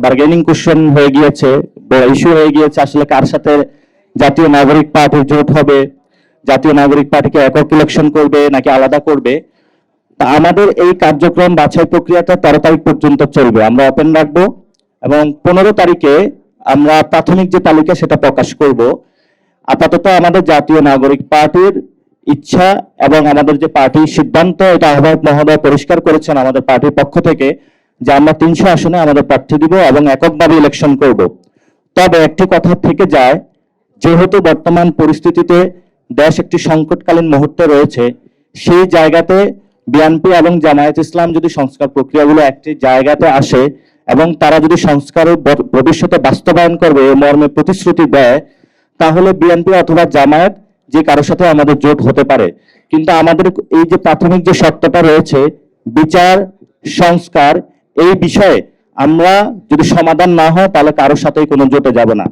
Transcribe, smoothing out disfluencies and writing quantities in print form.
Bargaining question হয়ে গিয়েছে, issue হয়ে গিয়েছে আসলে কার সাথে জাতীয় নাগরিক পার্টির জোট হবে, জাতীয় নাগরিক পার্টিকে একক ইলেকশন করবে নাকি আলাদা করবে। তা আমাদের এই কার্যক্রম বাছাই প্রক্রিয়াটা 13 তারিখ পর্যন্ত চলবে, আমরা ওপেন রাখবো এবং 15 তারিখে আমরা প্রাথমিক যে তালিকা সেটা প্রকাশ করব। আপাতত আমাদের জাতীয় নাগরিক পার্টির ইচ্ছা এবং আমাদের যে পার্টির সিদ্ধান্ত, এটা আহ্বায়ক মহোদয় পরিষ্কার করেছেন আমাদের পার্টির পক্ষ থেকে, যে আমরা 300 আসনে আমাদের প্রার্থী দিব এবং এককভাবে ইলেকশন করব। তবে একটি কথা থেকে যায়, যেহেতু বর্তমান পরিস্থিতিতে দেশ একটি সংকটকালীন মুহূর্তে রয়েছে, সেই জায়গাতে বিএনপি এবং জামায়াত ইসলাম যদি সংস্কার প্রক্রিয়াগুলো একটি জায়গাতে আসে এবং তারা যদি সংস্কারের ভবিষ্যতে বাস্তবায়ন করবে এই মর্মে প্রতিশ্রুতি দেয়, তাহলে বিএনপি অথবা জামায়াত যে কারোর সাথে আমাদের জোট হতে পারে। কিন্তু আমাদের এই যে প্রাথমিক যে শর্তটা রয়েছে, বিচার সংস্কার, এই বিষয়ে আমরা যদি সমাধান না হয় তাহলে কারোর সাথেই কোনো জোটে যাব না।